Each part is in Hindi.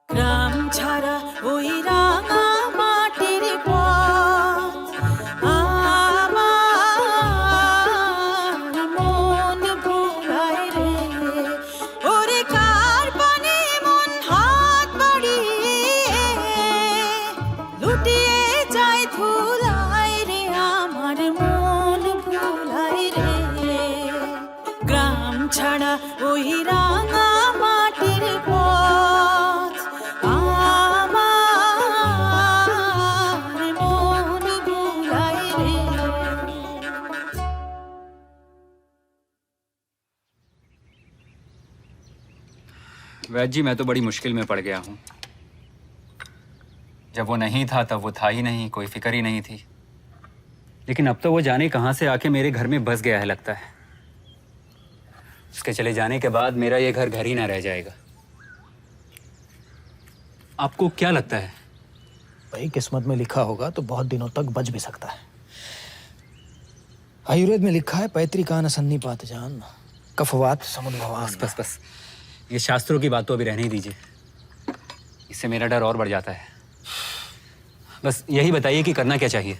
গ্রাম ছাড়া ওই রাঙা মাটির পথ আমার মন ভোলায় রে। ওরে কার পানে মন হাত বাড়িয়ে লুটিয়ে যায় ধুলায় রে, আমার মন ভোলায় রে। গ্রাম ছাড়া ওই রাঙা মাটির পথ আমার মন ভোলায় রে। वैद जी, मैं तो बड़ी मुश्किल में पड़ गया हूँ। जब वो नहीं था तब वो था ही नहीं, कोई फिक्र ही नहीं थी। लेकिन अब तो वो जाने कहाँ से आके मेरे घर में बस गया है लगता है। उसके चले जाने के बाद मेरा ये घर घर ही ना रह जाएगा। आपको क्या लगता है? भाई किस्मत में लिखा होगा तो बहुत दिनों तक बच भी सकता है। आयुर्वेद में लिखा है पैतृकान सन्निपात जान कफवात समुद्भवान। बस बस बस, ये शास्त्रों की बात तो अभी रहने ही दीजिए, इससे मेरा डर और बढ़ जाता है। बस यही बताइए कि करना क्या चाहिए।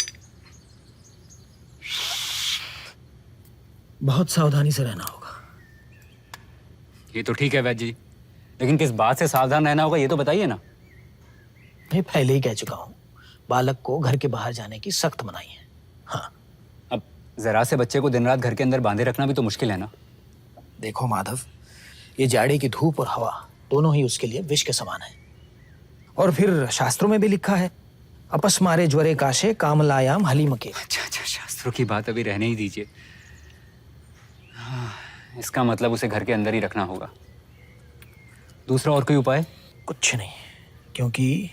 बहुत सावधानी से रहना होगा। ये तो ठीक है वैद जी, लेकिन किस बात से सावधान रहना होगा ये तो बताइए ना। मैं पहले ही कह चुका हूँ, बालक को घर के बाहर जाने की सख्त मनाही है। हाँ, अब जरा से बच्चे को दिन रात घर के अंदर बांधे रखना भी तो मुश्किल है ना। देखो माधव, ये जाड़े की धूप और हवा दोनों ही उसके लिए विष के समान है। और फिर शास्त्रों में भी लिखा है अपस्मारे ज्वरे काशे कामलायाम हलीमके। अच्छा अच्छा, शास्त्रों की बात अभी रहने ही दीजिए। हाँ, इसका मतलब उसे घर के अंदर ही रखना होगा। दूसरा और कोई उपाय? कुछ नहीं, क्योंकि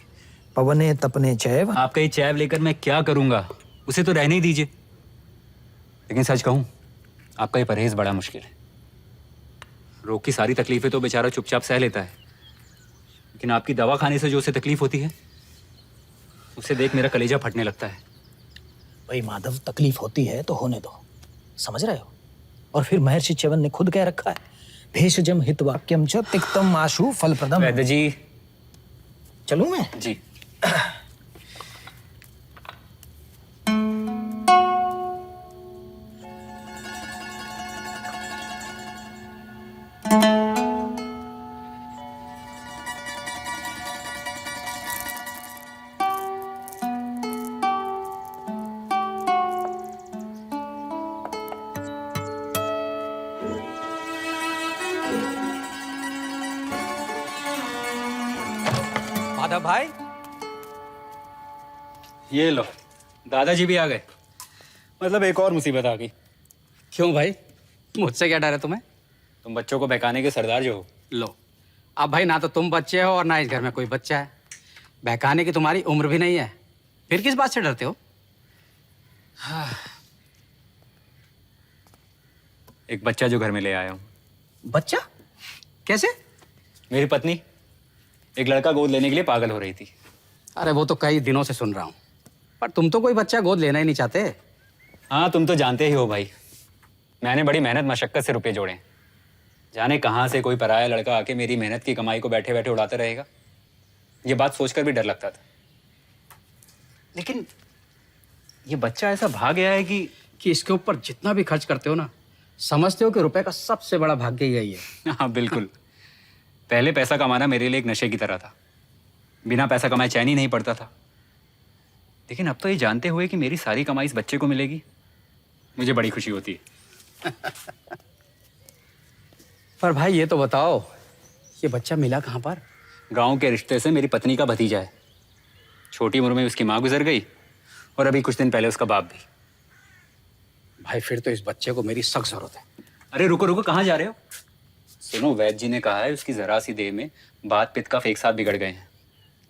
पवने तपने चैव। आपका ये चैव लेकर मैं क्या करूंगा, उसे तो रहने ही दीजिए। लेकिन सच कहूं, आपका ये परहेज बड़ा मुश्किल है। रोग की सारी तकलीफें तो बेचारा चुपचाप सह लेता है, लेकिन आपकी दवा खाने से जो उसे तकलीफ होती है उसे देख मेरा कलेजा फटने लगता है। भाई माधव, तकलीफ होती है तो होने दो, समझ रहे हो? और फिर महर्षि च्यवन ने खुद कह रखा है भेषजम हितवाक्यम च तिक्तम आशु फलप्रदम। वैद्य जी, चलूं मैं? जी। माधव भाई, ये लो, दादाजी भी आ गए। मतलब एक और मुसीबत आ गई। क्यों भाई, मुझसे क्या डर है तुम्हें? तुम बच्चों को बहकाने के सरदार जो हो। लो, अब भाई ना तो तुम बच्चे हो और ना इस घर में कोई बच्चा है। बहकाने की तुम्हारी उम्र भी नहीं है, फिर किस बात से डरते हो? एक बच्चा जो घर में ले आया हूँ। बच्चा? कैसे? मेरी पत्नी एक लड़का गोद लेने के लिए पागल हो रही थी। अरे वो तो कई दिनों से सुन रहा हूँ, पर तुम तो कोई बच्चा गोद लेना ही नहीं चाहते। हाँ, तुम तो जानते ही हो भाई, मैंने बड़ी मेहनत मशक्कत से रुपए जोड़े। जाने कहाँ से कोई पराया लड़का आके मेरी मेहनत की कमाई को बैठे बैठे उड़ाता रहेगा, ये बात सोचकर भी डर लगता था। लेकिन ये बच्चा ऐसा भाग गया है कि इसके ऊपर जितना भी खर्च करते हो ना, समझते हो कि रुपए का सबसे बड़ा भाग्य यही है। हाँ बिल्कुल। पहले पैसा कमाना मेरे लिए एक नशे की तरह था, बिना पैसा कमाए चैन ही नहीं पड़ता था। लेकिन अब तो ये जानते हुए कि मेरी सारी कमाई इस बच्चे को मिलेगी, मुझे बड़ी खुशी होती है। पर भाई ये तो बताओ, ये बच्चा मिला कहाँ पर? गांव के रिश्ते से मेरी पत्नी का भतीजा है। छोटी उम्र में उसकी माँ गुजर गई और अभी कुछ दिन पहले उसका बाप भी। भाई फिर तो इस बच्चे को मेरी सख्त जरूरत है। अरे रुको रुको, कहाँ जा रहे हो? सुनो, वैद्य जी ने कहा है उसकी जरा सी देह में बात पित्त कफ एक साथ बिगड़ गए हैं,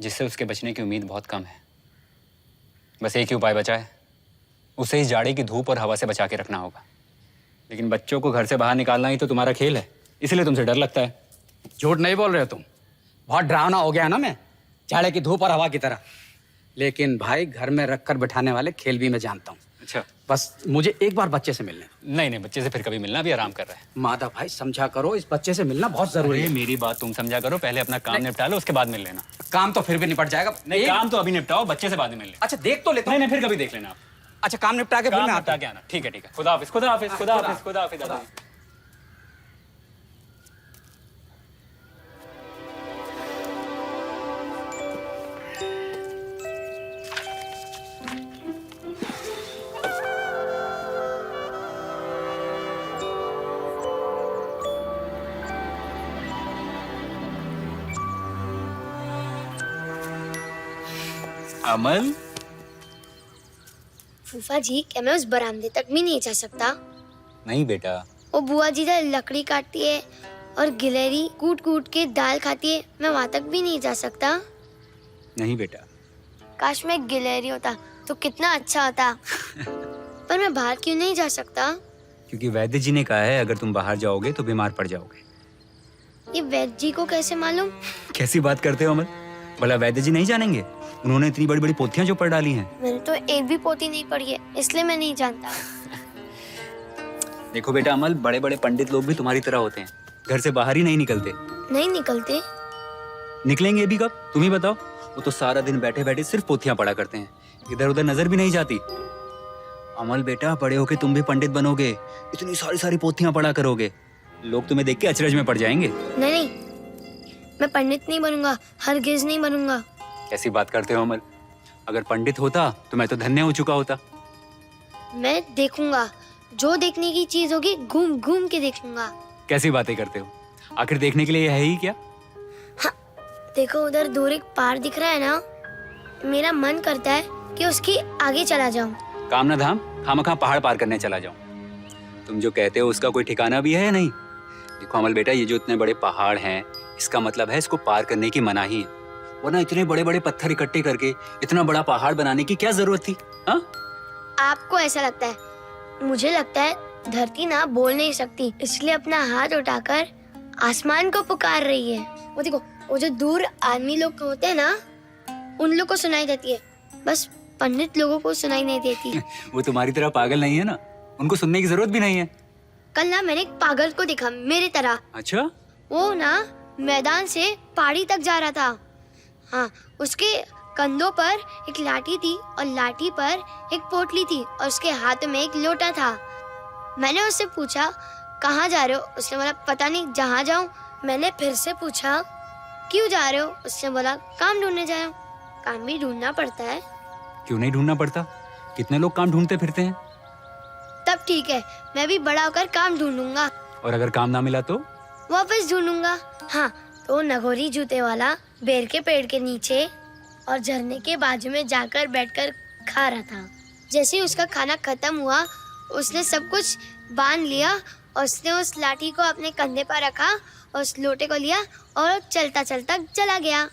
जिससे उसके बचने की उम्मीद बहुत कम है। बस एक ही उपाय बचा है, उसे इस जाड़े की धूप और हवा से बचा के रखना होगा। लेकिन बच्चों को घर से बाहर निकालना ही तो तुम्हारा खेल है, इसलिए तुमसे डर लगता है। झूठ नहीं बोल रहे हो तुम, बहुत डरावना हो गया ना मैं, जाड़े की धूप और हवा की तरह। लेकिन भाई घर में रख कर बिठाने वाले खेल भी मैं जानता हूँ। अच्छा, बस मुझे एक बार बच्चे से मिलने दो। नहीं नहीं, बच्चे से फिर कभी मिलना भी आराम कर रहा है। माधव भाई समझा करो, इस बच्चे से मिलना बहुत जरूरी है। मेरी बात तुम समझा करो, पहले अपना काम निपटा लो, उसके बाद मिल लेना। काम तो फिर भी निपट जाएगा। नहीं, काम तो अभी निपटाओ, बच्चे से बाद में मिल लेना। अच्छा देख तो लेता नहीं हूँ। नहीं, फिर कभी देख लेना आप। अच्छा काम निपटा के फिर काम मैं निपटा आता के आना। ठीक है ठीक है, खुदा हाफिज खुदा हाफिज खुदा हाफिज खुदा हाफिज खुदा हाफिज। अमल, फूफा जी, क्या मैं उस बरामदे तक भी नहीं जा सकता? नहीं बेटा। वो बुआ जी इधर लकड़ी काटती है और गिलहरी कूट कूट के दाल खाती है, मैं वहाँ तक भी नहीं जा सकता? नहीं बेटा। काश मैं गिलहरी होता तो कितना अच्छा होता। पर मैं बाहर क्यों नहीं जा सकता? क्योंकि वैद्य जी ने कहा है अगर तुम बाहर जाओगे तो बीमार पड़ जाओगे। ये वैद्य जी को कैसे मालूम? कैसी बात करते हो अमल, भला वैद्य जी नहीं जानेंगे? उन्होंने इतनी बड़ी बड़ी पोथियां जो पढ़ डाली हैं। मैंने तो एक भी पोथी नहीं पढ़ी है, इसलिए मैं नहीं जानता। देखो बेटा अमल, बड़े बड़े पंडित लोग भी तुम्हारी तरह होते हैं, घर से बाहर ही नहीं निकलते। नहीं निकलते? निकलेंगे भी कब, तुम ही बताओ। वो तो सारा दिन बैठे बैठे सिर्फ पोथियां पढ़ा करते हैं, इधर उधर नजर भी नहीं जाती। अमल बेटा, बड़े होके तुम भी पंडित बनोगे, इतनी सारी सारी पोथियां पढ़ा करोगे, लोग तुम्हें देख के अचरज में पड़ जाएंगे। नहीं नहीं, मैं पंडित नहीं बनूंगा, हरगिज नहीं बनूंगा। कैसी बात करते हो अमल, अगर पंडित होता तो मैं तो धन्य हो चुका होता। मैं देखूंगा, जो देखने की चीज होगी घूम घूम के देखूंगा। कैसी बातें करते हो, आखिर देखने के लिए है ही क्या? हाँ, देखो उधर दूर एक पहाड़ दिख रहा है ना, मेरा मन करता है कि उसके आगे चला जाऊं। काम ना धाम, खामखा पहाड़ पार करने चला जाऊं। तुम जो कहते हो उसका कोई ठिकाना भी है या नहीं? देखो अमल बेटा, ये जो इतने बड़े पहाड़ हैं, इसका मतलब है इसको पार करने की मनाही है, वरना इतने बड़े बड़े पत्थर इकट्ठे करके इतना बड़ा पहाड़ बनाने की क्या जरूरत थी? हाँ, आपको ऐसा लगता है, मुझे लगता है धरती ना बोल नहीं सकती, इसलिए अपना हाथ उठाकर आसमान को पुकार रही है। वो देखो, वो जो दूर आदमी लोग होते हैं ना, उन लोग को सुनाई देती है, बस पंडित लोगों को सुनाई नहीं देती। वो तुम्हारी तरह पागल नहीं है ना, उनको सुनने की जरूरत भी नहीं है। कल ना मैंने एक पागल को देखा मेरी तरह। अच्छा, वो ना मैदान से पहाड़ी तक जा रहा था। हाँ, उसके कंधों पर एक लाठी थी और लाठी पर एक पोटली थी और उसके हाथ में एक लोटा था। मैंने उससे पूछा कहाँ जा रहे हो? उसने बोला पता नहीं, जहाँ जाऊँ। मैंने फिर से पूछा क्यों जा रहे हो? उसने बोला काम ढूंढने जा रहा हूँ। काम भी ढूंढना पड़ता है। क्यों नहीं ढूंढना पड़ता, कितने लोग काम ढूंढते फिरते हैं। तब ठीक है, मैं भी बड़ा होकर काम ढूंढूंगा। और अगर काम ना मिला तो? वापस ढूंढूंगा। हाँ, तो नगोरी जूते वाला बेर के पेड़ के नीचे और झरने के बाजू में जाकर बैठकर खा रहा था। जैसे ही उसका खाना खत्म हुआ, उसने सब कुछ बांध लिया और उसने उस लाठी को अपने कंधे पर रखा और उस लोटे को लिया और चलता चलता चला गया।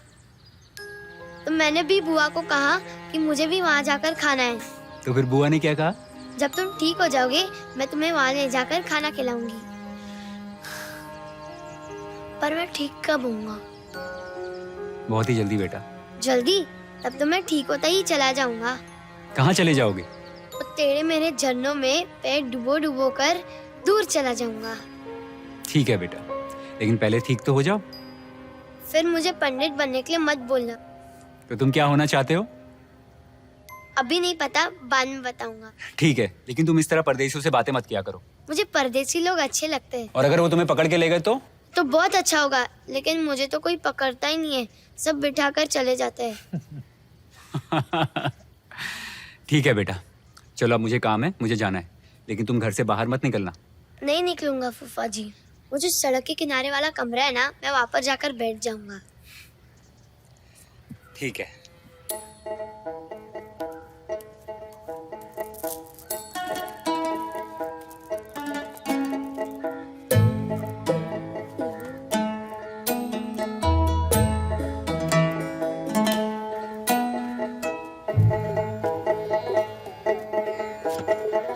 तो मैंने भी बुआ को कहा कि मुझे भी वहाँ जाकर खाना है। तो फिर बुआ ने क्या कहा? जब तुम ठीक हो जाओगे मैं तुम्हें वहाँ ले जाकर खाना खिलाऊंगी। पर मैं ठीक कब होऊंगा? बहुत ही जल्दी बेटा। जल्दी? तब तो मैं ठीक होता ही चला जाऊंगा। कहाँ चले जाओगे? और तेरे मेरे झरनों में पैर डुबो डुबो कर दूर चला जाऊंगा। ठीक है बेटा, लेकिन पहले ठीक तो हो जाओ। फिर मुझे पंडित बनने के लिए मत बोलना। तो तुम क्या होना चाहते हो? अभी नहीं पता, बाद में बताऊंगा। ठीक है, लेकिन तुम इस तरह परदेशियों से बातें मत किया करो। मुझे परदेसी लोग अच्छे लगते हैं। और अगर वो तुम्हें पकड़ के ले गए तो बहुत अच्छा होगा, लेकिन मुझे तो कोई पकड़ता ही नहीं है, सब बिठा कर चले जाते हैं। ठीक है बेटा, चलो अब मुझे काम है, मुझे जाना है, लेकिन तुम घर से बाहर मत निकलना। नहीं निकलूंगा फूफा जी। वो जो सड़क के किनारे वाला कमरा है ना, मैं वहाँ पर जाकर बैठ जाऊंगा। ठीक है।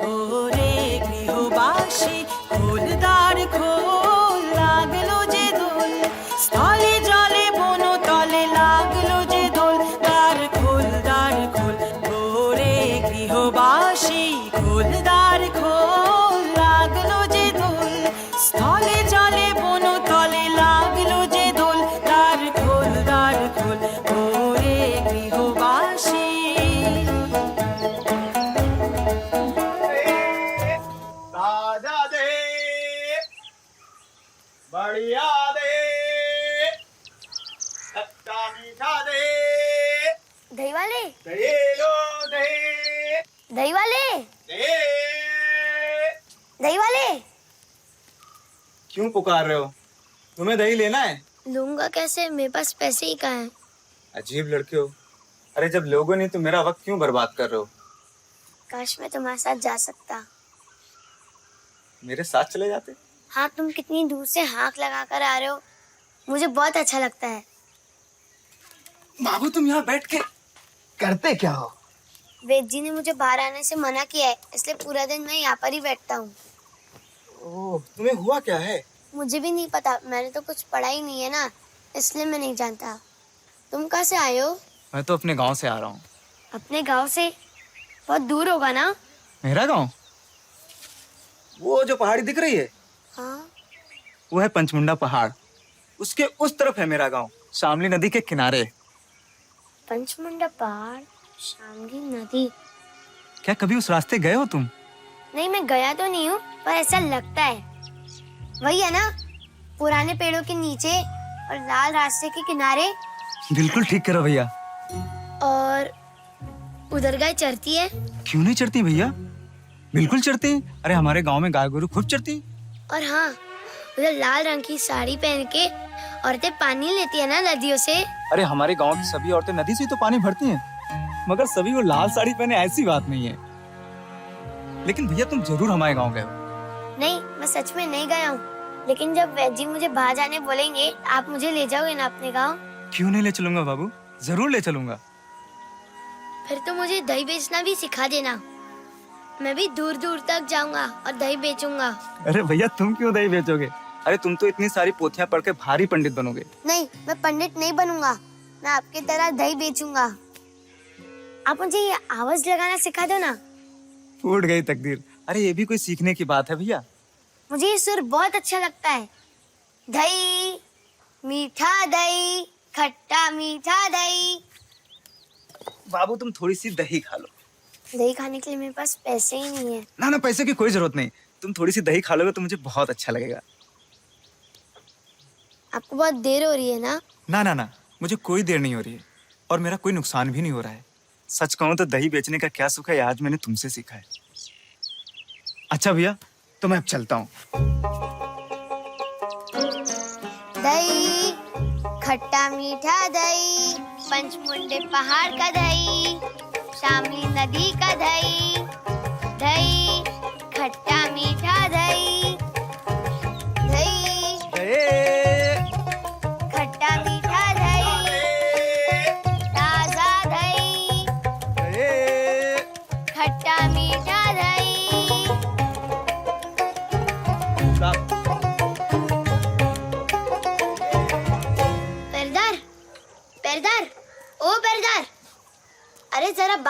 ওরে গৃহবাসী খোলদার খোল লাগলো যে দোল স্থলে জলে বনতলে লাগলো যে দোল দ্বার খোল ওরে গৃহবাসী খোলদার খোল লাগলো যে দোল স্থলে জলে বনতলে লাগলো যে দোল দ্বার খোল ওরে গৃহবাসী ताजा दे बढ़िया दे खट्टा मीठा दे दही वाले, दे लो दे दही वाले, दे। दही वाले। क्यों पुकार रहे हो? तुम्हें दही लेना है? लूंगा कैसे? मेरे पास पैसे ही कहाँ हैं? अजीब लड़के हो। अरे जब लोगों नहीं तो मेरा वक्त क्यों बर्बाद कर रहे हो? काश मैं तुम्हारे साथ जा सकता। मेरे साथ चले जाते। हाँ, तुम कितनी दूर से हाँक लगा कर आ रहे हो, मुझे बहुत अच्छा लगता है। बाबू तुम यहाँ बैठ के करते क्या हो? वेद जी ने मुझे बाहर आने से मना किया है, इसलिए पूरा दिन मैं यहाँ पर ही बैठता हूँ। ओह, तुम्हें हुआ क्या है? मुझे भी नहीं पता, मैंने तो कुछ पढ़ा ही नहीं है ना, इसलिए मैं नहीं जानता। तुम कहाँ से आए हो? मैं तो अपने गांव से आ रहा हूँ। अपने गांव से? बहुत दूर होगा ना? मेरा गांव? वो जो पहाड़ी दिख रही है हाँ। वो है पंचमुंडा पहाड़। उसके उस तरफ है मेरा गांव, शामली नदी के किनारे। पंचमुंडा पहाड़, शामली नदी। क्या कभी उस रास्ते गए हो तुम? नहीं, मैं गया तो नहीं हूँ, पर ऐसा लगता है। वही है ना, पुराने पेड़ों के नीचे और लाल रास्ते के किनारे। बिल्कुल ठीक करो भैया। और उधर गाय चरती है। क्यों नहीं चढ़ती भैया? बिल्कुल चढ़ती। अरे हमारे गांव में गाय गोरू खूब चढ़ती। और हाँ, उधर लाल रंग की साड़ी पहन के औरतें पानी लेती है ना नदियों से। अरे हमारे गांव की सभी औरतें नदी से ही तो पानी भरती हैं, मगर सभी वो लाल साड़ी पहने ऐसी बात नहीं है। लेकिन भैया तुम जरूर हमारे गांव गए हो। नहीं, मैं सच में नहीं गया हूँ, लेकिन जब वैद जी मुझे बाहर जाने बोलेंगे, आप मुझे ले जाओगे ना अपने गाँव? क्यों नहीं ले चलूंगा बाबू, जरूर ले चलूंगा। फिर तो मुझे दही बेचना भी सिखा देना। मैं भी दूर दूर तक जाऊंगा और दही बेचूंगा। अरे भैया तुम क्यों दही बेचोगे? अरे तुम तो इतनी सारी पोथियां पढ़ के भारी पंडित बनोगे। नहीं, मैं पंडित नहीं बनूंगा, मैं आपकी तरह दही बेचूंगा। आप मुझे ये आवाज लगाना सिखा दो ना। फूट गई तकदीर। अरे ये भी कोई सीखने की बात है भैया। मुझे ये सुर बहुत अच्छा लगता है। दही, मीठा दही, खट्टा मीठा दही। बाबू तुम थोड़ी सी दही खा लो। दही खाने के लिए मेरे पास पैसे ही नहीं है। ना ना, पैसे की कोई जरूरत नहीं। तुम थोड़ी सी दही खा लोगे तो मुझे बहुत अच्छा लगेगा। आपको बहुत देर हो रही है ना? ना ना ना, मुझे कोई देर नहीं हो रही है और मेरा कोई नुकसान भी नहीं हो रहा है। सच कहूं तो दही बेचने का क्या सुख है, आज मैंने तुमसे सीखा है। अच्छा भैया, तो मैं अब चलता हूँ। दही, खट्टा मीठा दही, पंचमुंडे पहाड़ का दही, शामली नदी का दही, दही, खट्टा मीठा दही, दही, खट्टा मीठा दही,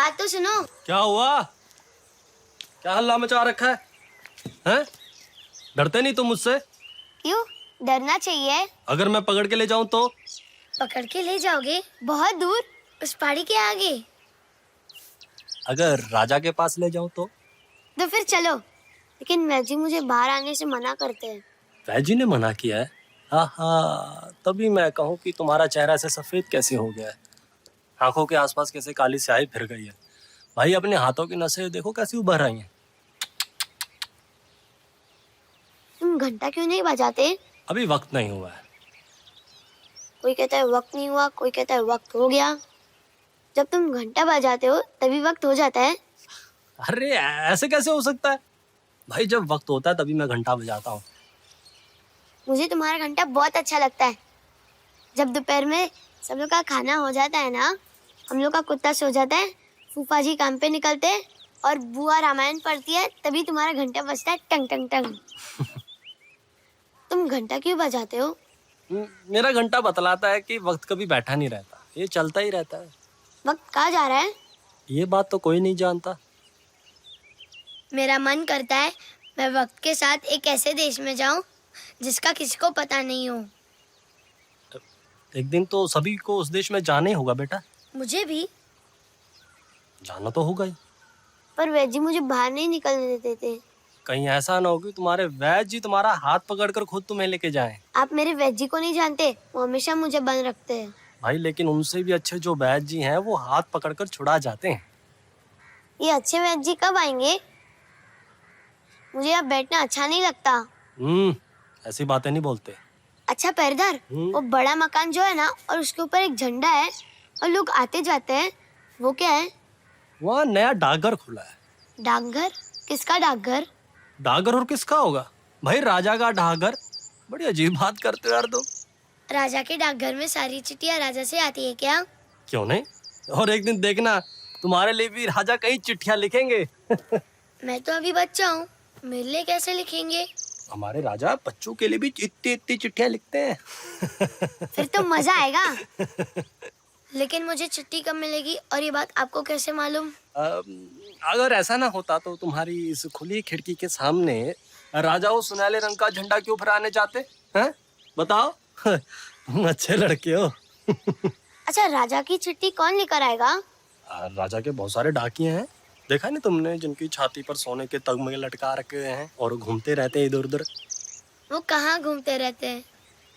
बात तो सुनो। क्या हुआ? क्या हल्ला मचा रखा है? हैं? डरते नहीं तुम मुझसे? क्यों डरना चाहिए? अगर मैं पकड़ के ले जाऊं तो? पकड़ के ले जाओगे? बहुत दूर, उस पहाड़ी के आगे। अगर राजा के पास ले जाऊं तो फिर चलो, लेकिन वैजी मुझे बाहर आने से मना करते हैं। वैजी ने मना किया है? हाँ, तभी मैं कहूँ कि तुम्हारा चेहरा ऐसे सफेद कैसे हो गया है, आंखों के आसपास कैसे काली स्याही फिर गई है। भाई अपने हाथों की नसें देखो कैसी उभर रही हैं। तुम घंटा क्यों नहीं बजाते? अभी वक्त नहीं हुआ है। कोई कहता है वक्त नहीं हुआ, कोई कहता है वक्त हो गया। जब तुम घंटा बजाते हो तभी वक्त हो जाता है। अरे ऐसे कैसे हो सकता है भाई? जब वक्त होता है तभी मैं घंटा बजाता हूँ। मुझे तुम्हारा घंटा बहुत अच्छा लगता है। जब दोपहर में सब लोग का खाना हो जाता है ना, हम लोग का कुत्ता सो जाता है, फूफा जी काम पे निकलते हैं और बुआ रामायण पढ़ती है, तभी तुम्हारा घंटा बजता है टंग टंग टंग। तुम घंटा क्यों बजाते हो? मेरा घंटा बतलाता है कि वक्त कभी बैठा नहीं रहता, ये चलता ही रहता है। वक्त कहाँ जा रहा है? ये बात तो कोई नहीं जानता। मेरा मन करता है मैं वक्त के साथ एक ऐसे देश में जाऊं जिसका किसी को पता नहीं हो। एक दिन तो सभी को उस देश में जाना ही होगा बेटा। मुझे भी। जाना तो होगा ही। पर वैजी मुझे बाहर नहीं निकलने देते थे। कहीं ऐसा ना हो कि तुम्हारे वैद्य जी तुम्हारा हाथ पकड़कर खुद तुम्हें लेके जाएं। आप मेरे वैजी को नहीं जानते, वो हमेशा मुझे बंद रखते हैं। भाई लेकिन उनसे भी अच्छे जो वैद्य जी हैं वो हाथ पकड़कर छुड़ा जाते हैं। ये अच्छे वैजी कब आएंगे? मुझे अब बैठना अच्छा नहीं लगता। ऐसी बातें नहीं बोलते। अच्छा पहरेदार, वो बड़ा मकान जो है ना और उसके ऊपर एक झंडा है और लोग आते जाते हैं, वो क्या है? वहाँ नया डाकघर खुला है। डाकघर? किसका डाकघर? डाकघर और किसका होगा भाई? राजा का डाकघर। बड़ी अजीब बात करते हो यार तुम। राजा के डाकघर में सारी चिट्ठियाँ राजा से आती है क्या? क्यों नहीं, और एक दिन देखना तुम्हारे लिए भी राजा कई चिट्ठियां लिखेंगे। मैं तो अभी बच्चा हूँ, मेरे लिए कैसे लिखेंगे? हमारे राजा बच्चों के लिए भी इतनी इतनी चिट्ठियां लिखते हैं। फिर तो मजा आएगा। लेकिन मुझे चिट्ठी कब मिलेगी और ये बात आपको कैसे मालूम? अगर ऐसा ना होता तो तुम्हारी इस खुली खिड़की के सामने राजा वो सुनहरे रंग का झंडा क्यों फहराने जाते हैं? बताओ। तुम अच्छे लड़के हो। अच्छा, राजा की चिट्ठी कौन लेकर आएगा? राजा के बहुत सारे डाकिये हैं, देखा नहीं तुमने, जिनकी छाती पर सोने के तगमे लटका रखे हैं और घूमते रहते हैं इधर उधर। वो कहाँ घूमते रहते हैं?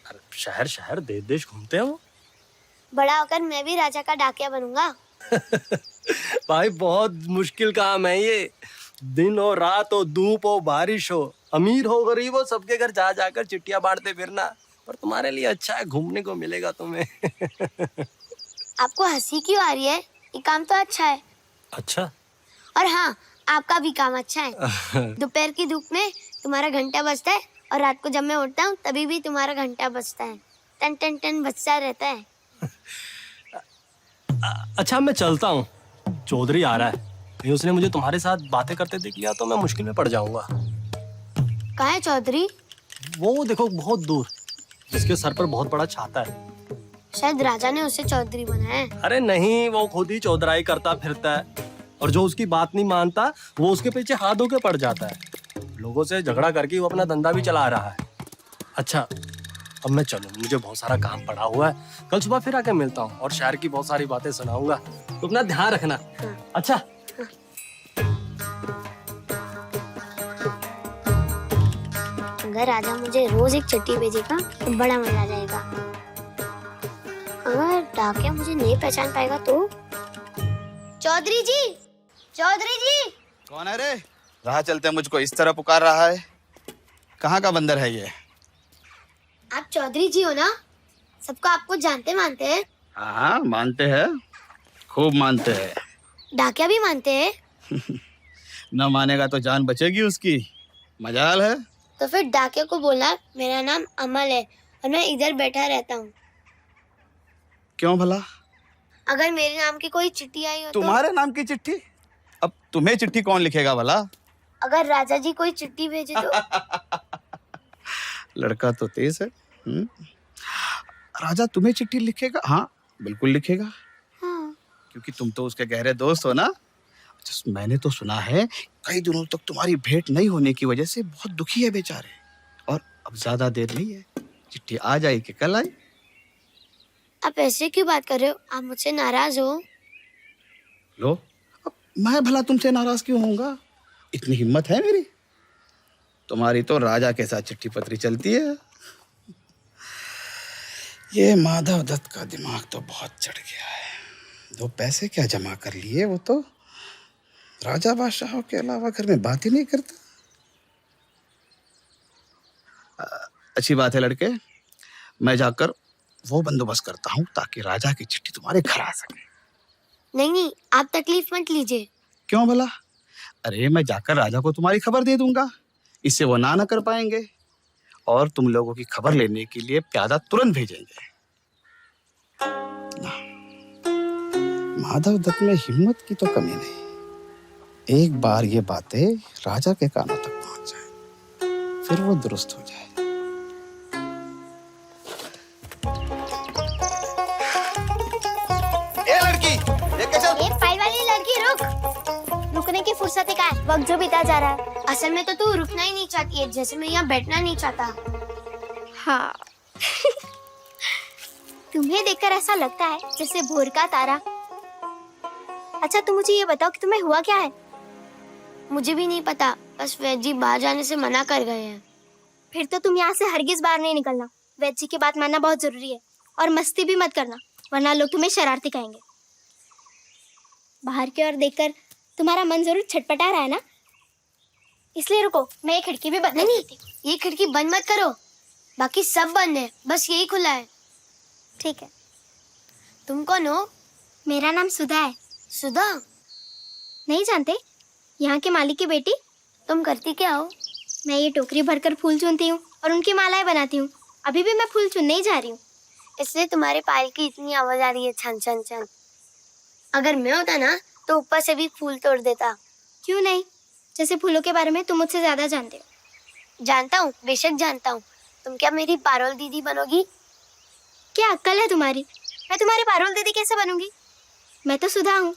अरे शहर शहर देश देश घूमते हैं वो। बड़ा होकर मैं भी राजा का डाकिया बनूंगा। भाई बहुत मुश्किल काम है ये। दिन हो रात हो, धूप हो बारिश हो, अमीर हो गरीब हो, सबके घर जा जाकर चिट्ठियां बांटते फिरना। पर तुम्हारे लिए अच्छा है, घूमने को मिलेगा तुम्हें। आपको हंसी क्यों आ रही है? ये काम तो अच्छा है। अच्छा? और हाँ, आपका भी काम अच्छा है। दोपहर की धूप में तुम्हारा घंटा बजता है और रात को जब मैं उठता हूँ तभी भी तुम्हारा घंटा बजता है, टन टन टन बजता रहता है। अच्छा मैं चलता हूँ, चौधरी आ रहा है, कहीं उसने मुझे तुम्हारे साथ बातें करते देख लिया तो मैं मुश्किल में पड़ जाऊंगा। कहाँ है चौधरी? वो देखो बहुत दूर, जिसके सर पर बहुत बड़ा छाता है। शायद राजा ने उसे चौधरी बनाया है। अरे नहीं, वो खुद ही चौधराई करता फिरता है और जो उसकी बात नहीं मानता वो उसके पीछे हाथ धो के पड़ जाता है। लोगों से झगड़ा करके वो अपना धंधा भी चला रहा है। अच्छा अब मैं चलूं, मुझे बहुत सारा काम पड़ा हुआ है, कल सुबह फिर आके मिलता हूँ और शहर की बहुत सारी बातें सुनाऊंगा, तो अपना ध्यान रखना। अच्छा अगर राजा मुझे रोज एक चिट्ठी भेजेगा तो बड़ा मजा आ जाएगा। अगर डाकिया मुझे नहीं पहचान पाएगा तो? चौधरी जी, चौधरी जी। कौन है रे? राह चलते मुझको इस तरह पुकार रहा है। कहाँ का बंदर है ये? आप चौधरी जी हो ना? सबको आपको जानते मानते हैं। हाँ मानते हैं, खूब मानते हैं। डाकिया भी मानते हैं। न मानेगा तो जान बचेगी उसकी, मजाल है। तो फिर डाकिया को बोलना मेरा नाम अमल है और मैं इधर बैठा रहता हूँ। क्यों भला? अगर मेरे नाम की कोई चिट्ठी आई हो तुम्हारे नाम की चिट्ठी? अब तुम्हें चिट्ठी कौन लिखेगा भला? अगर राजा जी कोई चिट्ठी भेजे तो? लड़का तो तेज है। राजा तुम्हें चिट्ठी लिखेगा? हाँ बिल्कुल लिखेगा। हाँ। क्योंकि तुम तो उसके गहरे दोस्त हो ना। अच्छा, मैंने तो सुना है कई दिनों तक तुम्हारी भेंट नहीं होने की वजह से बहुत दुखी है बेचारे। और अब ज्यादा देर नहीं है, चिट्ठी आ जाए कि कल आई। आप ऐसे क्यों बात कर रहे हो? आप मुझसे नाराज हो? लो, अब मैं भला तुमसे नाराज क्यों होऊंगा? इतनी हिम्मत है मेरी? तुम्हारी तो राजा के साथ चिट्ठी पत्री चलती है। ये माधव दत्त का दिमाग तो बहुत चढ़ गया है। 2 पैसे क्या जमा कर लिए, वो तो राजा बादशाहों के अलावा घर में बात ही नहीं करता। अच्छी बात है लड़के, मैं जाकर वो बंदोबस्त करता हूँ ताकि राजा की चिट्ठी तुम्हारे घर आ सके। नहीं, आप तकलीफ मत लीजिए। क्यों भला? अरे मैं जाकर राजा को तुम्हारी खबर दे दूंगा, इससे वो ना कर पाएंगे और तुम लोगों की खबर लेने के लिए प्यादा तुरंत भेजेंगे। माधव दत्त में हिम्मत की तो कमी नहीं। एक बार ये बातें राजा के कानों तक पहुंच जाए, फिर वो दुरुस्त हो जाए। ए लड़की, लेके चल। ये फाइल वाली लड़की रुक। रुकने की फुर्सत है क्या? वक्त जो बीता जा रहा है। असल में तो तू रुकना ही नहीं चाहती है, जैसे मैं यहाँ बैठना नहीं चाहता। हाँ। तुम्हें देखकर ऐसा लगता है जैसे भोर का तारा। अच्छा तुम मुझे ये बताओ कि तुम्हें हुआ क्या है? मुझे भी नहीं पता, बस वैद जी बाहर जाने से मना कर गए हैं। फिर तो तुम यहाँ से हरगिज बाहर नहीं निकलना। वैद जी की बात मानना बहुत जरूरी है और मस्ती भी मत करना, वरना लोग तुम्हें शरारती कहेंगे। बाहर की ओर देखकर तुम्हारा मन जरूर छटपटा रहा है ना, इसलिए रुको, मैं ये खिड़की भी बंद नहीं, ये खिड़की बंद मत करो, बाकी सब बंद है, बस यही खुला है। ठीक है। तुम कौन हो? मेरा नाम सुधा है। सुधा? नहीं जानते? यहाँ के मालिक की बेटी। तुम करती क्या हो? मैं ये टोकरी भरकर फूल चुनती हूँ और उनकी मालाएं बनाती हूँ। अभी भी मैं फूल चुनने ही जा रही हूँ, इसलिए तुम्हारे पायल की इतनी आवाज आ रही है, छन छन छन। अगर मैं होता ना तो ऊपर से भी फूल तोड़ देता। क्यों नहीं? जैसे फूलों के बारे में तुम मुझसे ज्यादा जानते हो। जानता हूँ, बेशक जानता हूँ। तुम क्या मेरी पारोल दीदी बनोगी? क्या अक्ल है तुम्हारी? मैं तुम्हारी पारोल दीदी कैसे बनूंगी? मैं तो सुधा हूँ,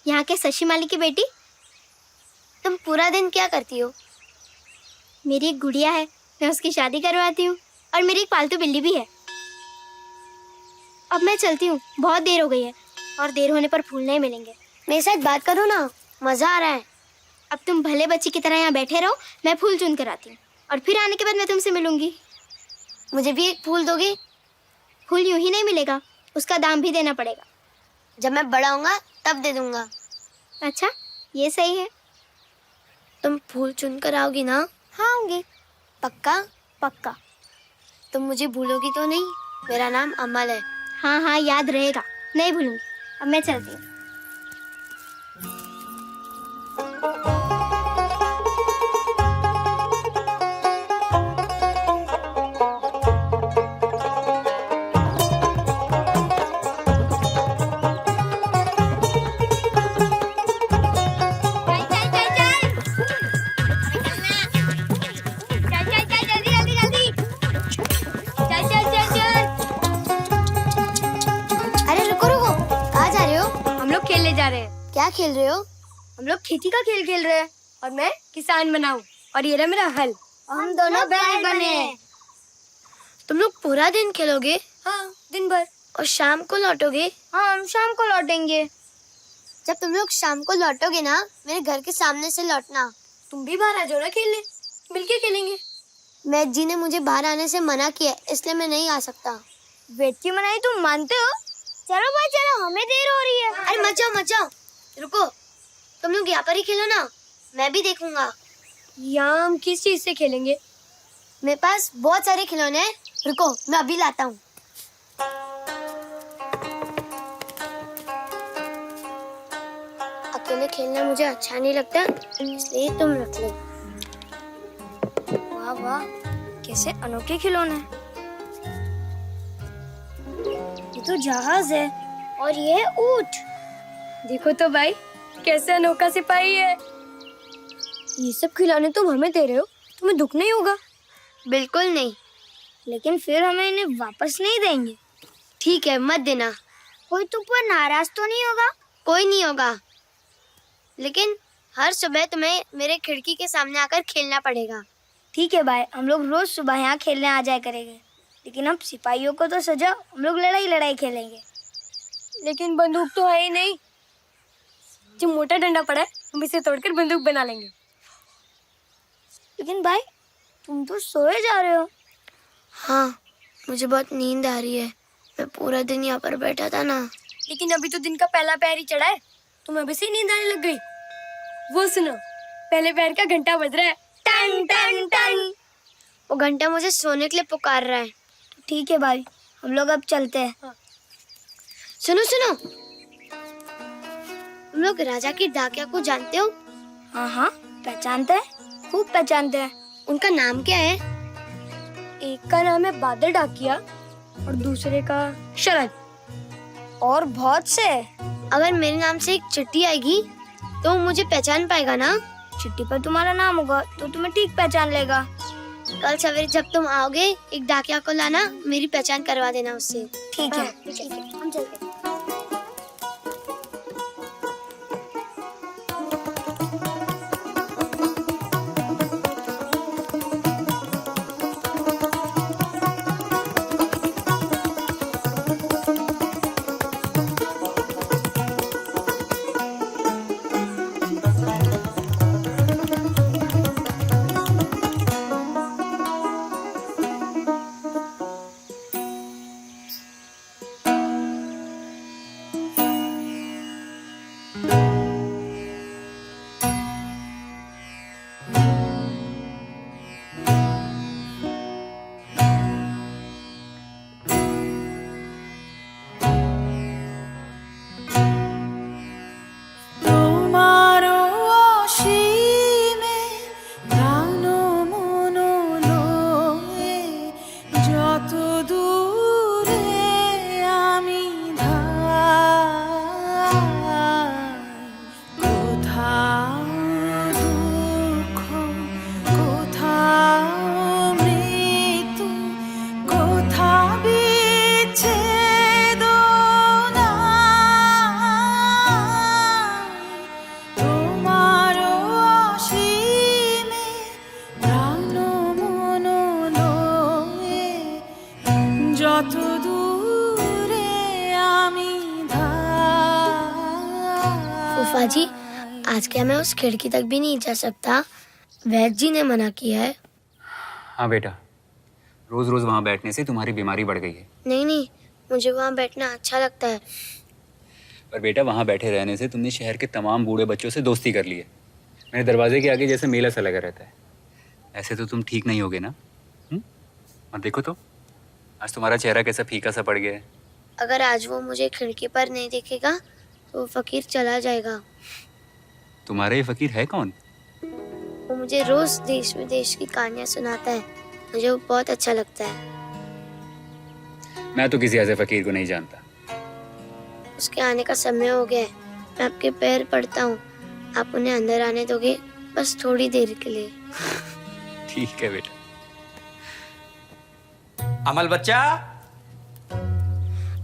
यहाँ के शशि माली की बेटी। तुम पूरा दिन क्या करती हो? मेरी एक गुड़िया है, मैं उसकी शादी करवाती हूँ, और मेरी एक पालतू बिल्ली भी है। अब मैं चलती हूँ, बहुत देर हो गई है और देर होने पर फूल नहीं मिलेंगे। मेरे साथ बात करो ना, मजा आ रहा है। अब तुम भले बच्ची की तरह यहाँ बैठे रहो, मैं फूल चुन कर आती हूँ और फिर आने के बाद मैं तुमसे मिलूंगी। मुझे भी एक फूल दोगे? फूल यूं ही नहीं मिलेगा, उसका दाम भी देना पड़ेगा। जब मैं बड़ा होऊंगा तब दे दूंगा। अच्छा, ये सही है। तुम फूल चुन कर आओगी ना? हाँ आऊंगी। पक्का? पक्का। तुम मुझे भूलोगी तो नहीं? मेरा नाम अमल है। हाँ हाँ, याद रहेगा, नहीं भूलूंगी। अब मैं चलती हूँ। क्या खेल रहे हो? हम लोग खेती का खेल खेल रहे हैं और मैं किसान बना हूँ और ये रहा मेरा हल और हम दोनों बैल बने हैं। तुम लोग पूरा दिन खेलोगे? हाँ, दिन भर। और शाम को लौटोगे? हाँ, हम शाम को लौटेंगे। जब तुम लोग शाम को लौटोगे ना, मेरे घर के सामने से लौटना। तुम भी बाहर आ जाओ ना खेलने, मिलके खेलेंगे। वेद जी ने मुझे बाहर आने से मना किया, इसलिए मैं नहीं आ सकता। वेद की मनाही तुम मानते हो? चलो भाई चलो, हमें देर हो रही है। अरे मत जाओ मत जाओ, रुको, तुम लोग यहाँ पर ही खेलो ना, मैं भी देखूंगा। यहाँ हम किस चीज से खेलेंगे? मेरे पास बहुत सारे खिलौने हैं, रुको मैं अभी लाता हूँ। अकेले खेलना मुझे अच्छा नहीं लगता, इसलिए तुम रख लो। वाह वाह, कैसे अनोखे खिलौने हैं। ये तो जहाज है और ये है ऊंट। देखो तो भाई, कैसे अनोखा सिपाही है। ये सब खिलौने तुम हमें दे रहे हो, तुम्हें दुख नहीं होगा? बिल्कुल नहीं, लेकिन फिर हमें इन्हें वापस नहीं देंगे। ठीक है, मत देना। कोई तुम पर नाराज तो नहीं होगा? कोई नहीं होगा, लेकिन हर सुबह तुम्हें मेरे खिड़की के सामने आकर खेलना पड़ेगा। ठीक है भाई, हम लोग रोज सुबह यहाँ खेलने आ जाया करेंगे, लेकिन हम सिपाहियों को तो सजा, हम लोग लड़ाई खेलेंगे। लेकिन बंदूक तो है ही नहीं। जो मोटा डंडा पड़ा है हम इसे तोड़कर बंदूक बना लेंगे। लेकिन भाई तुम तो सोए जा रहे हो। हाँ, मुझे बहुत नींद आ रही है। मैं पूरा दिन यहाँ पर बैठा था ना। लेकिन अभी तो दिन का पहला पैर ही चढ़ा है, तुम्हें अभी से ही नींद आने लग गई। वो सुनो, पहले पैर का घंटा बज रहा है, टन टन टन। वो घंटा मुझे सोने के लिए पुकार रहा है। ठीक है भाई, हम लोग अब चलते हैं। हाँ। सुनो सुनो, तुम लोग राजा की डाकिया को जानते हो? हाँ हाँ, पहचानते हैं, खूब पहचानते हैं। उनका नाम क्या है? एक का नाम है बादल डाकिया और दूसरे का शरद। और बहुत से। अगर मेरे नाम से एक चिट्ठी आएगी तो मुझे पहचान पाएगा ना? चिट्ठी पर तुम्हारा नाम होगा तो तुम्हें ठीक पहचान लेगा। कल सवेरे जब तुम आओगे एक डाकिया को लाना, मेरी पहचान करवा देना उससे। ठीक है, हम चलते हैं। फूफा जी, आज क्या मैं उस खिड़की तक भी नहीं जा सकता? वैद्य जी ने मना किया है। हाँ बेटा, रोज रोज वहाँ बैठने से तुम्हारी बीमारी बढ़ गई है। नहीं नहीं, मुझे वहाँ बैठना अच्छा लगता है। पर बेटा, वहाँ बैठे रहने से तुमने शहर के तमाम बूढ़े बच्चों से दोस्ती कर ली है। मेरे दरवाजे के आगे जैसे मेला सा लगा रहता है। ऐसे तो तुम ठीक नहीं होगे ना? और देखो तो, आज तुम्हारा चेहरा कैसा फीका सा पड़ गया है। अगर आज वो मुझे खिड़की पर नहीं देखेगा तो वो फकीर चला जाएगा। तुम्हारा ये फकीर है कौन? वो मुझे रोज देश विदेश की कहानियां सुनाता है, मुझे वो बहुत अच्छा लगता है। मैं तो किसी ऐसे फकीर को नहीं जानता। उसके आने का समय हो गया है। मैं आपके पैर पड़ता हूँ, आप उन्हें अंदर आने दोगे? बस थोड़ी देर के लिए। ठीक है बेटा। अमल बच्चा,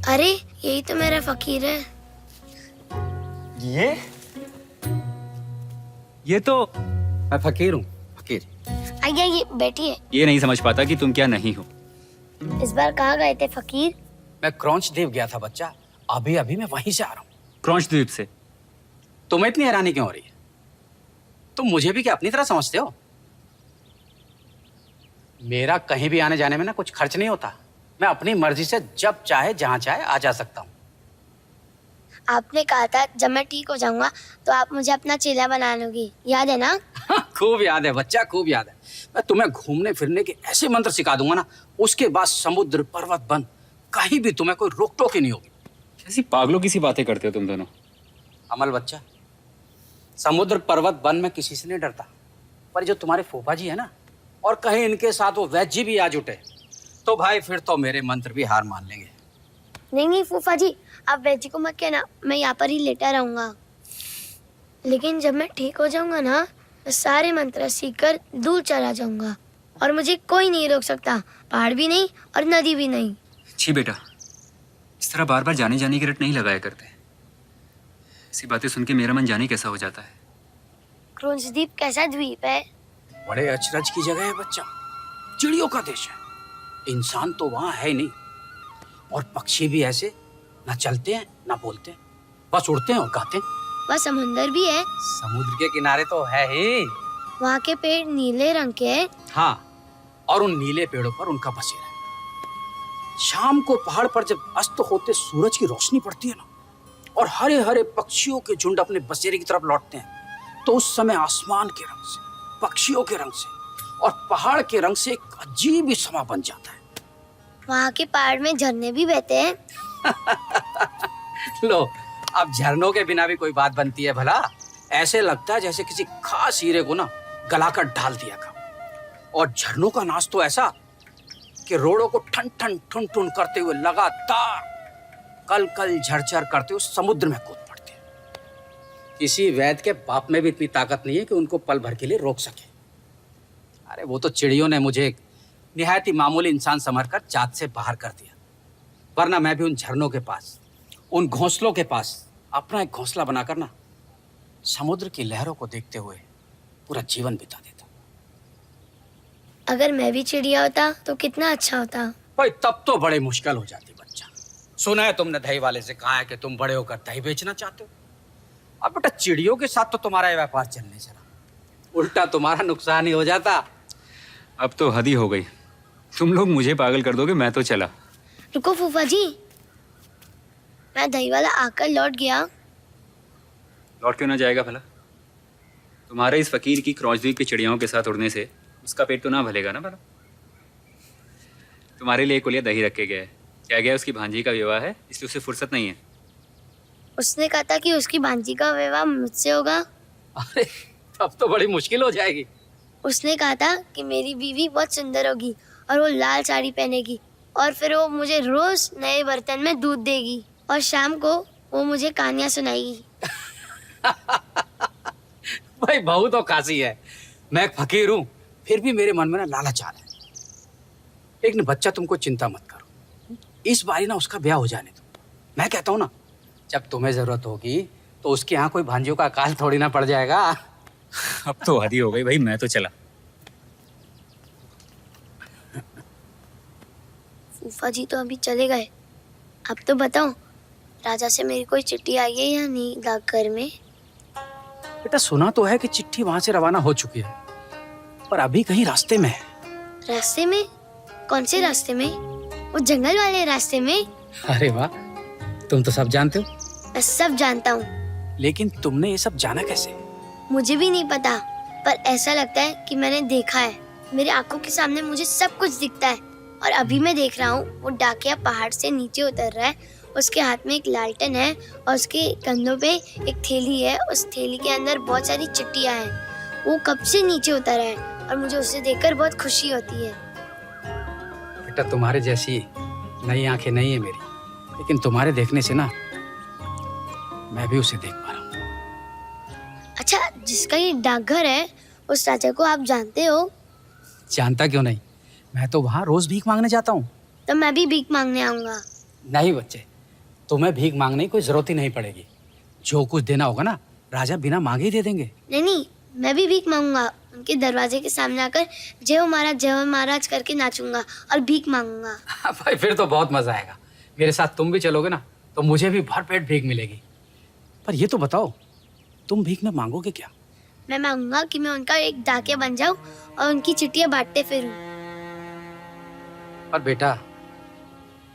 अरे यही तो मेरा फकीर है। ये तो मैं फकीर हूँ, फकीर। आइए आइए बैठिए। ये नहीं समझ पाता कि तुम क्या नहीं हो। इस बार कहाँ गए थे फकीर? मैं क्रौंच द्वीप गया था बच्चा, अभी अभी मैं वहीं से आ रहा हूँ। क्रौंच द्वीप से? तुम्हें इतनी हैरानी क्यों हो रही है? तुम मुझे भी क्या अपनी तरह समझते हो? मेरा कहीं भी आने जाने में ना कुछ खर्च नहीं होता। मैं अपनी मर्जी से जब चाहे जहां चाहे आ जा सकता हूँ। आपने कहा था जब मैं ठीक हो जाऊंगा तो आप मुझे अपना चेला बना लोगी, याद है ना? खूब याद है बच्चा, खूब याद है। मैं तुम्हें घूमने फिरने के ऐसे मंत्र सिखा दूंगा ना, उसके बाद समुद्र पर्वत वन कहीं भी तुम्हें कोई रोक टोक ही नहीं होगी। कैसी पागलों की सी बातें करते हो तुम दोनों। अमल बच्चा, समुद्र पर्वत वन में किसी से नहीं डरता, पर जो तुम्हारे फूफा जी है ना, और कहीं इनके साथ वो वैद्य जी भी आ जुटे, तो भाई फिर तो मेरे मंत्र भी हार मान लेंगे। नहीं नहीं फूफा जी, आप वैद्य जी को मत कहना, मैं यहाँ पर ही लेटा रहूंगा। लेकिन जब मैं ठीक हो जाऊंगा ना, मैं सारे मंत्र सीखकर दूर चला जाऊंगा और मुझे कोई नहीं रोक सकता, पहाड़ भी नहीं और नदी भी नहीं। छी बेटा, इस तरह बार बार जाने जाने की रट नहीं लगाया करते। ऐसी बातें सुन के मेरा मन जाने कैसा हो जाता है। क्रोन्सद्वीप कैसा द्वीप है? बड़े अचरज की जगह है बच्चा, चिड़ियों का देश है। इंसान तो वहाँ है ही नहीं, और पक्षी भी ऐसे, ना चलते हैं ना बोलते हैं, बस उड़ते हैं और गाते हैं। वहाँ समुंदर भी है। समुद्र के किनारे तो है ही। वहाँ के पेड़ नीले रंग के हैं। हाँ, और उन नीले पेड़ों पर उनका बसेरा है। शाम को पहाड़ पर जब अस्त होते सूरज की रोशनी पड़ती है ना, और हरे हरे पक्षियों के झुंड अपने बसेरे की तरफ लौटते हैं, तो उस समय आसमान के रंग से, पक्षियों के रंग से और पहाड़ के रंग से एक अजीब ही समा बन जाता है। वहाँ के पहाड़ में झरने भी बहते हैं। लो, अब झरनों के बिना भी कोई बात बनती है भला? ऐसे लगता है जैसे किसी खास हीरे को ना गलाकर डाल दिया था। और झरनों का नाच तो ऐसा कि रोड़ों को ठन ठन ठुन ठुन करते हुए लगातार कल कल झरझर करते हुए समुद्र में कूद पड़ते हैं। किसी वैद्य के बाप में भी इतनी ताकत नहीं है कि उनको पल भर के लिए रोक सके। अरे वो तो चिड़ियों ने मुझे एक निहायती मामूली इंसान समझकर चाँद से बाहर कर दिया, वरना मैं भी उन झरनों के पास, उन घोंसलों के पास अपना एक घोंसला बनाकर ना समुद्र की लहरों को देखते हुए पूरा जीवन बिता देता। अगर मैं भी चिड़िया होता तो कितना अच्छा होता। भाई तब तो बड़े मुश्किल हो जाती बच्चा। सुना है तुमने दही वाले से कहा है कि तुम बड़े होकर दही बेचना चाहते हो। अब बेटा चिड़ियों के साथ तो तुम्हारा ये व्यापार चलने चला, उल्टा तुम्हारा नुकसान ही हो जाता। अब तो हद ही हो गई, तुम लोग मुझे पागल कर दोगे, मैं तो चला। रुको फूफा जी, मैं दही वाला आकर लौट गया। लौट क्यों ना जाएगा भला? तुम्हारे इस फकीर की क्रॉसद्वीप की चिड़ियाओं के साथ उड़ने से उसका पेट तो ना भलेगा ना भला। तुम्हारे लिए कुलिया दही रख के गया है। क्या गया, उसकी भांजी का विवाह है, इसलिए उसे फुर्सत नहीं है। उसने कहा था कि उसकी भांजी का विवाह मुझसे होगा। अरे तब तो बड़ी मुश्किल हो जाएगी। उसने कहा था कि मेरी बीवी बहुत सुंदर होगी और वो लाल साड़ी पहनेगी, और फिर वो मुझे रोज नए बर्तन में दूध देगी, और शाम को वो मुझे कहानियां सुनाएगी। भाई बहू तो काशी है, मैं एक फकीर हूँ, फिर भी मेरे मन में ना लालच आ रहा है। लेकिन बच्चा तुमको चिंता मत करो, इस बारी ना उसका ब्याह हो जाने दो। मैं कहता हूँ ना, जब तुम्हें जरूरत होगी तो उसके यहाँ कोई भांजियों का अकाल थोड़ी ना पड़ जाएगा। अब तो हद ही हो गई भाई, मैं तो चला। फूफा जी तो अभी चले गए। अब तो बताओ, राजा से मेरी कोई चिट्ठी आई है या नहीं डाकघर में? बेटा सुना तो है कि चिट्ठी वहां से रवाना हो चुकी है, पर अभी कहीं रास्ते में है। रास्ते में? कौन से रास्ते में? वो जंगल वाले रास्ते में? अरे वाह, तुम तो सब जानते हो। मैं सब जानता हूँ। लेकिन तुमने ये सब जाना कैसे? मुझे भी नहीं पता, पर ऐसा लगता है कि मैंने देखा है। मेरी आंखों के सामने मुझे सब कुछ दिखता है, और अभी मैं देख रहा हूँ वो डाकिया पहाड़ से नीचे उतर रहा है। उसके हाथ में एक लालटेन है और उसके कंधों पे एक थैली है। उस थैली के अंदर बहुत सारी चिट्ठियाँ हैं। वो कब से नीचे उतर है और मुझे उसे देखकर बहुत खुशी होती है। बेटा तुम्हारे जैसी नई आंखें नहीं है मेरी, लेकिन तुम्हारे देखने से ना मैं भी उसे देख पा रहा हूँ। अच्छा, जिसका ये डाकघर है उस राजा को आप जानते हो? जानता क्यों नहीं, मैं तो वहाँ रोज भीख मांगने जाता हूँ। तो मैं भी भीख मांगने आऊंगा। नहीं बच्चे, तुम्हें भीख मांगने की कोई जरूरत ही नहीं पड़ेगी। जो कुछ देना होगा ना राजा बिना मांगे ही दे देंगे। नहीं, मैं भी भीख मांगूंगा। उनके दरवाजे के सामने आकर जय हो महाराज करके नाचूंगा और भीख मांगूंगा। भाई फिर तो बहुत मजा आएगा। मेरे साथ तुम भी चलोगे ना तो मुझे भी भरपेट भीख मिलेगी। पर ये तो बताओ, तुम भीख में मांगोगे क्या? मैं मांगूंगा कि मैं उनका एक डाकिया बन जाऊं और उनकी चिट्ठियां बांटते फिरूं। पर बेटा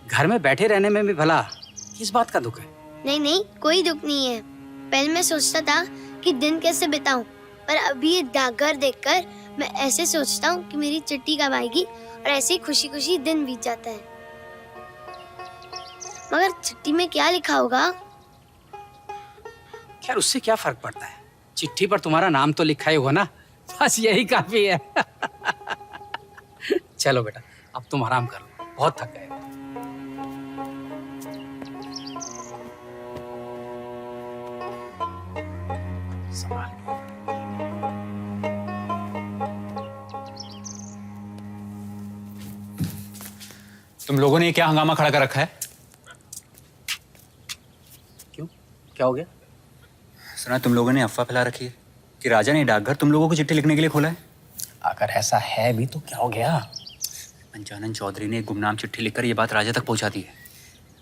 घर में बैठे रहने में भी भला किस बात का दुख है? नहीं, कोई दुख नहीं है। पहले मैं सोचता था कि दिन कैसे बिताऊं, पर अभी ये डाकघर देखकर मैं ऐसे सोचता हूँ कि मेरी चिट्ठी कब आएगी, और ऐसे ही खुशी खुशी दिन बीत जाता है। मगर चिट्ठी में क्या लिखा होगा? खैर उससे क्या फर्क पड़ता है, चिट्ठी पर तुम्हारा नाम तो लिखा ही होगा ना, बस यही काफी है। चलो बेटा अब तुम आराम कर लो, बहुत थक गए। तुम लोगों ने क्या हंगामा खड़ा कर रखा है? क्यों, क्या हो गया? सुना तुम लोगों ने अफवाह फैला रखी है कि राजा ने डाकघर तुम लोगों को चिट्ठी लिखने के लिए खोला है। अगर ऐसा है भी तो क्या हो गया? पंचानन चौधरी ने एक गुमनाम चिट्ठी लिखकर ये बात राजा तक पहुंचा दी है।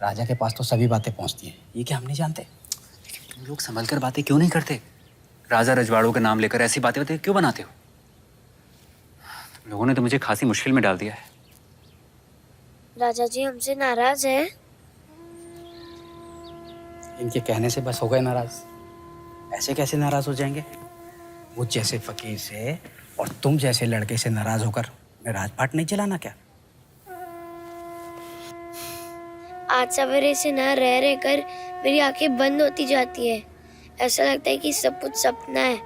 राजा के पास तो सभी बातें पहुंचती हैं, ये क्या हम नहीं जानते? तुम लोग संभल कर बातें क्यों नहीं करते? राजा रजवाड़ों का नाम लेकर ऐसी बातें क्यों बनाते हो? तुम लोगों ने तो मुझे खासी मुश्किल में डाल दिया है। राजा जी हमसे नाराज है। इनके कहने से बस हो गए नाराज। ऐसे कैसे नाराज हो जाएंगे? वो जैसे फकीर से और तुम जैसे लड़के से नाराज होकर मैं राजपाट नहीं चलाना क्या? आज सवेरे से ना रह रह कर मेरी आंखें बंद होती जाती है। ऐसा लगता है कि सब कुछ सपना है।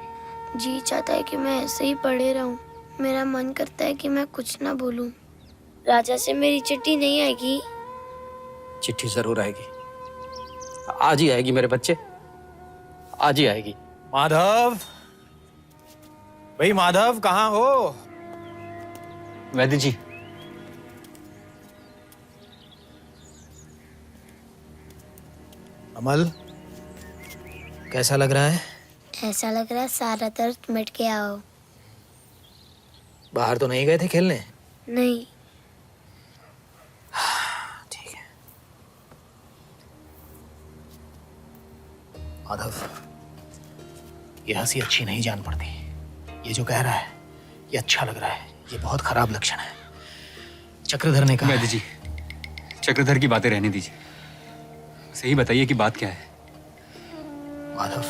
जी चाहता है कि मैं ऐसे ही पड़े रहूं। मेरा मन करता है कि मैं कुछ ना बोलूं। राजा से मेरी चिट्ठी नहीं आएगी? चिट्ठी जरूर आएगी, आज ही आएगी मेरे बच्चे, आज ही आएगी। माधव, भाई माधव कहाँ हो? वैद्य जी, अमल, कैसा लग रहा है? ऐसा लग रहा है सारा दर्द मिट गया हो। बाहर तो नहीं गए थे खेलने? नहीं। ठीक है। माधव, ये हंसी अच्छी नहीं जान पड़ती। ये जो कह रहा है ये अच्छा लग रहा है, ये बहुत खराब लक्षण है। चक्रधर ने कहा। वैद्य जी, चक्रधर की बातें रहने दीजिए, सही बताइए कि बात क्या है। माधव,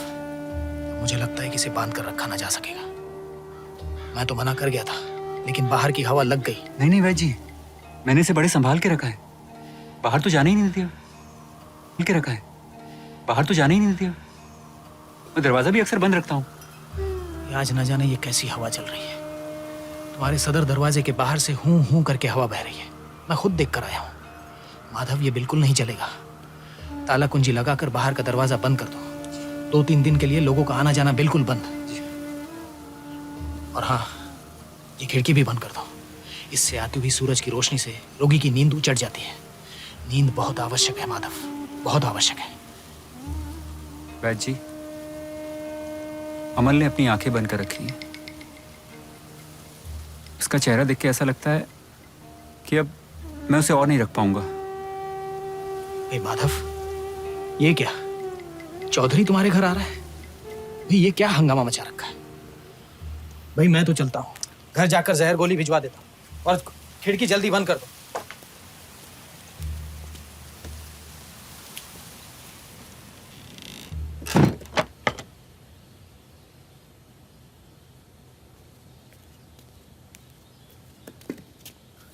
मुझे लगता है कि इसे बांध कर रखा ना जा सकेगा। मैं तो मना कर गया था, लेकिन बाहर की हवा लग गई। नहीं नहीं वैद्य जी, मैंने इसे बड़े संभाल के रखा है। बाहर तो जाने ही नहीं दिया, मिल के रखा है। बाहर तो जाने ही नहीं दिया। मैं दरवाजा भी अक्सर बंद रखता हूँ। आज न जाने ये कैसी हवा चल रही है। तुम्हारे सदर दरवाजे के बाहर से हूं हूं करके हवा बह रही है। मैं खुद देख कर आया हूं। माधव, ये बिल्कुल नहीं चलेगा। ताला कुंजी लगाकर बाहर का दरवाजा बंद कर दो। 2-3 दिन के लिए लोगों का आना जाना बिल्कुल बंद। और हाँ, ये खिड़की भी बंद कर दो। इससे आती हुई सूरज की रोशनी से रोगी की नींद उचट जाती है। नींद बहुत आवश्यक है माधव, बहुत आवश्यक है। वैद्य जी, अमल ने अपनी आंखें बंद कर रखी हैं। उसका चेहरा देख के ऐसा लगता है कि अब मैं उसे और नहीं रख पाऊंगा। माधव, ये क्या? चौधरी तुम्हारे घर आ रहा है? भाई ये क्या हंगामा मचा रखा है? भाई मैं तो चलता हूँ, घर जाकर जहर गोली भिजवा देता हूँ। और खिड़की जल्दी बंद कर दो।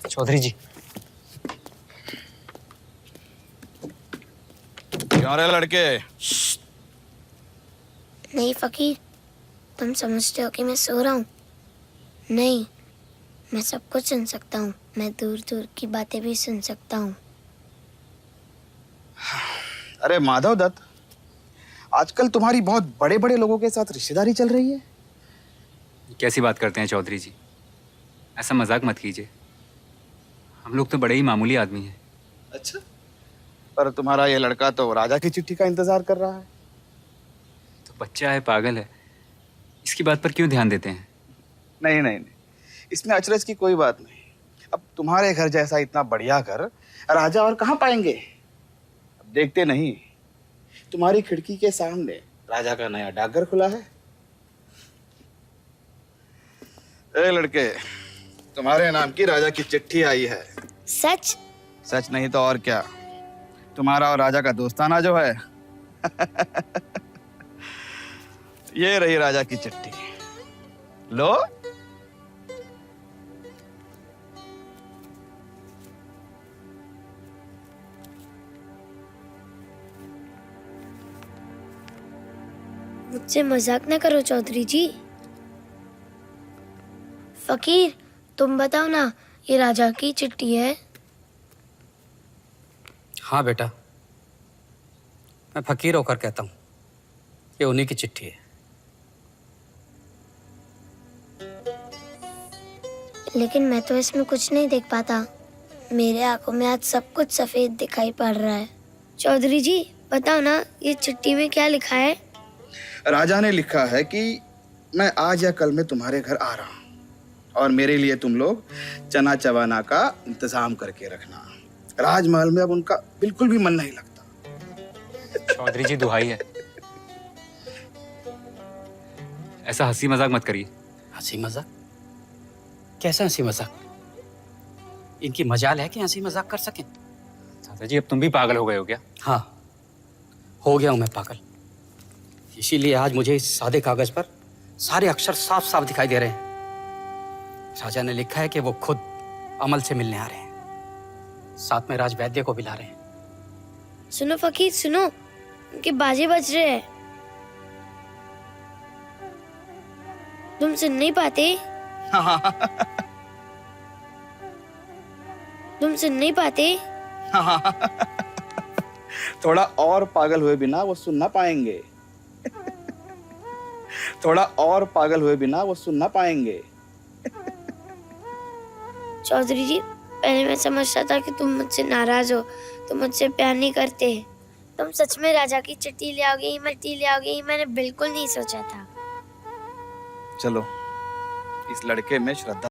चौधरी जी, क्यों रे लड़के? नहीं फकीर, तुम समझते हो कि मैं सो रहा हूँ? नहीं, मैं सब कुछ सुन सकता हूँ। मैं दूर दूर की बातें भी सुन सकता हूँ। अरे माधव दत्त, आजकल तुम्हारी बहुत बड़े बड़े लोगों के साथ रिश्तेदारी चल रही है। कैसी बात करते हैं चौधरी जी? ऐसा मजाक मत कीजिए। हम लोग तो बड़े ही मामूली आदमी हैं। अच्छा, पर तुम्हारा ये लड़का तो राजा की चिट्ठी का इंतजार कर रहा है। तो बच्चा है, पागल है, इसकी बात पर क्यों ध्यान देते हैं? नहीं नहीं नहीं, इसमें अचरज की कोई बात नहीं। अब तुम्हारे घर जैसा इतना बढ़िया घर राजा और कहाँ पाएंगे? अब देखते नहीं, तुम्हारी खिड़की के सामने राजा का नया डाकघर खुला है। ए लड़के, तुम्हारे नाम की राजा की चिट्ठी आई है। सच? सच नहीं तो और क्या, तुम्हारा और राजा का दोस्ताना जो है। ये रही राजा की चिट्ठी, लो। मुझसे मजाक ना करो चौधरी जी। फकीर, तुम बताओ ना, ये राजा की चिट्ठी है? हाँ बेटा, मैं फकीर होकर कहता हूँ, ये उन्हीं की चिट्ठी है। लेकिन मैं तो इसमें कुछ नहीं देख पाता। मेरे आंखों में आज सब कुछ सफेद दिखाई पड़ रहा है। चौधरी जी बताओ ना, ये चिट्ठी में क्या लिखा है? राजा ने लिखा है कि मैं आज या कल में तुम्हारे घर आ रहा हूं और मेरे लिए तुम लोग चना चबाना का इंतजाम करके रखना। राजमहल में अब उनका बिल्कुल भी मन नहीं लगता। चौधरी जी दुहाई है, ऐसा हंसी मजाक मत करिए। हंसी मजाक? कैसा हंसी मजाक? इनकी मजाल है कि हंसी मजाक कर सकें? दादाजी अब तुम भी पागल हो गए हो क्या? हाँ, हो गया हूं मैं पागल। इसीलिए आज मुझे इस सादे कागज पर सारे अक्षर साफ साफ दिखाई दे रहे हैं। राजा ने लिखा है कि वो खुद अमल से मिलने आ रहे हैं, साथ में राज वैद्य को बुला रहे हैं। सुनो फकीर सुनो, उनके बाजे बज रहे हैं। तुम सुन नहीं पाते? तुम सुन नहीं पाते? थोड़ा और पागल हुए बिना वो सुन ना पाएंगे। थोड़ा और पागल हुए बिना वो सुन ना पाएंगे। चौधरी जी, पहले मैं समझता था कि तुम मुझसे नाराज हो, तुम मुझसे प्यार नहीं करते। तुम सच में राजा की चिट्ठी ले आओगे, ये मैंने बिल्कुल नहीं सोचा था। चलो, इस लड़के में श्रद्धा।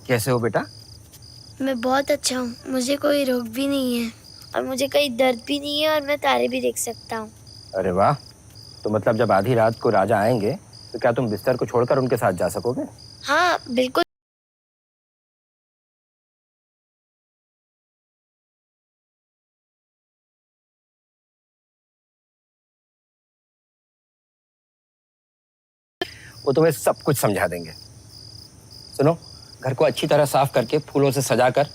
कैसे हो बेटा? मैं बहुत अच्छा हूँ, मुझे कोई रोग भी नहीं है और मुझे कोई दर्द भी नहीं है और मैं तारे भी देख सकता हूँ। अरे वाह, तो मतलब जब आधी रात को राजा आएंगे तो क्या तुम बिस्तर को छोड़कर उनके साथ जा सकोगे? हाँ बिल्कुल। वो तुम्हें सब कुछ समझा देंगे। सुनो, घर को अच्छी तरह साफ करके फूलों से सजाकर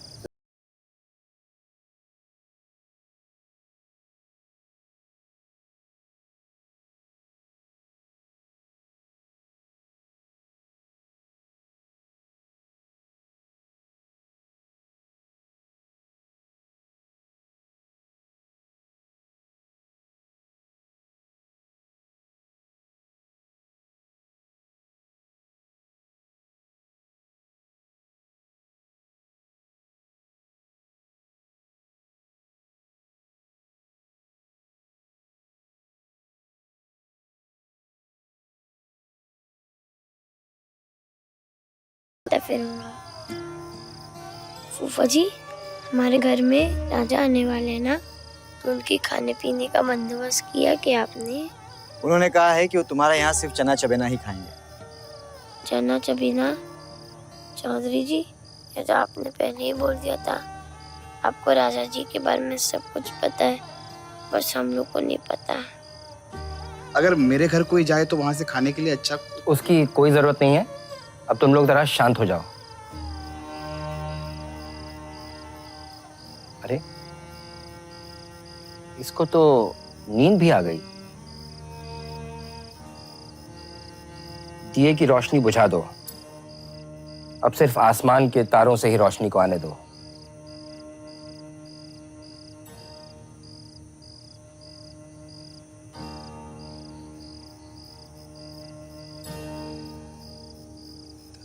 फिरूंगा। फूफा जी, हमारे घर में राजा आने वाले हैं ना, तो उनके खाने पीने का बंदोबस्त किया कि आपने? उन्होंने कहा है कि वो तुम्हारा यहाँ सिर्फ चना चबेना ही खाएंगे। चना चबीना? चौधरी जी, ये तो आपने पहले ही बोल दिया था। आपको राजा जी के बारे में सब कुछ पता है, बस हम लोग को नहीं पता। अगर मेरे घर कोई जाए तो वहां से खाने के लिए अच्छा। उसकी कोई जरूरत नहीं है। अब तुम लोग जरा शांत हो जाओ। अरे, इसको तो नींद भी आ गई। दिए की रोशनी बुझा दो। अब सिर्फ आसमान के तारों से ही रोशनी को आने दो।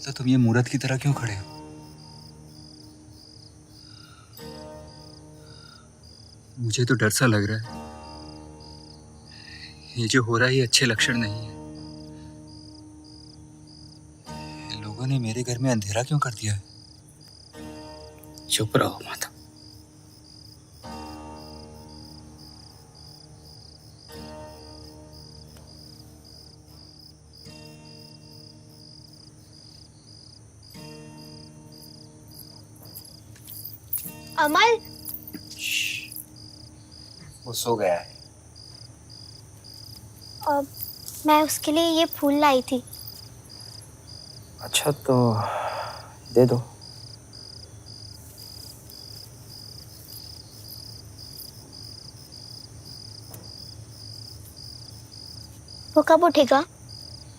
तो तुम ये मूर्त की तरह क्यों खड़े हो? मुझे तो डर सा लग रहा है। ये जो हो रहा है ये अच्छे लक्षण नहीं है। लोगों ने मेरे घर में अंधेरा क्यों कर दिया है? चुप रहो माता। अमल, वो सो गया है। मैं उसके लिए ये फूल लाई थी। अच्छा तो दे दो। वो कब उठेगा?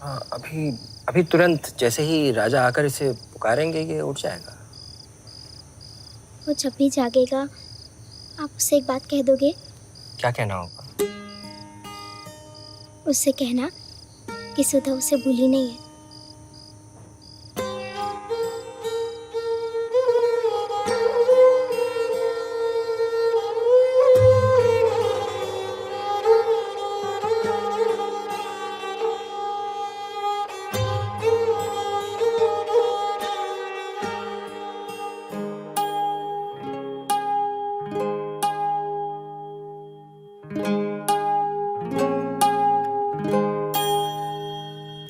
हाँ, अभी अभी तुरंत जैसे ही राजा आकर इसे पुकारेंगे ये उठ जाएगा। वो जब भी जागेगा आप उससे एक बात कह दोगे? क्या कहना होगा? उससे कहना कि सुधा उसे भूली नहीं है।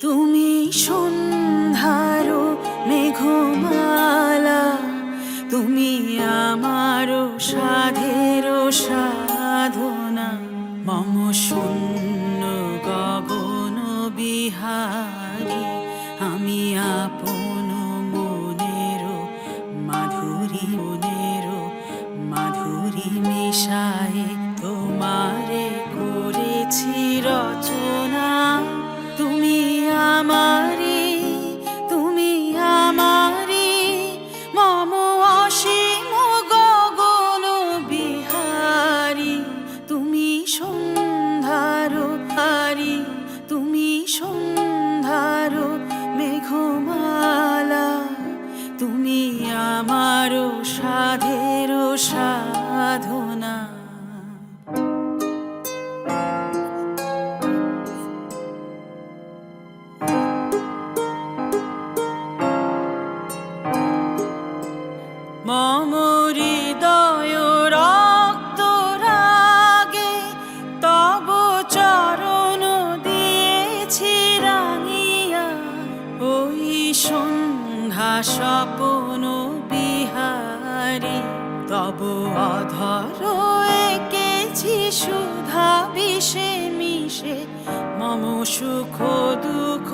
তুমি সন্ধ্যারো মেঘমালা, তুমি আমারো সাধেরো সাধনা, মম শূন্য গগন বিহারী, আমি আপন মনেরো মাধুরী মিশায়ে তোমারে করেছি রচনা। তুমি আমারি মম অসীম গগন বিহারী, তুমি সন্ধ্যারো হারি, তুমি সন্ধ্যারো মেঘমালা, তুমি আমারো সাধেরো সাধনা। মম হৃদয় রক্ত রাগে তব চরণ দিয়েছি রাঙিয়া, ওই সন্ধ্যা স্বপন বিহারী, তব অধর এঁকেছি সুধা বিষে মিশে, মম সুখ দুঃখ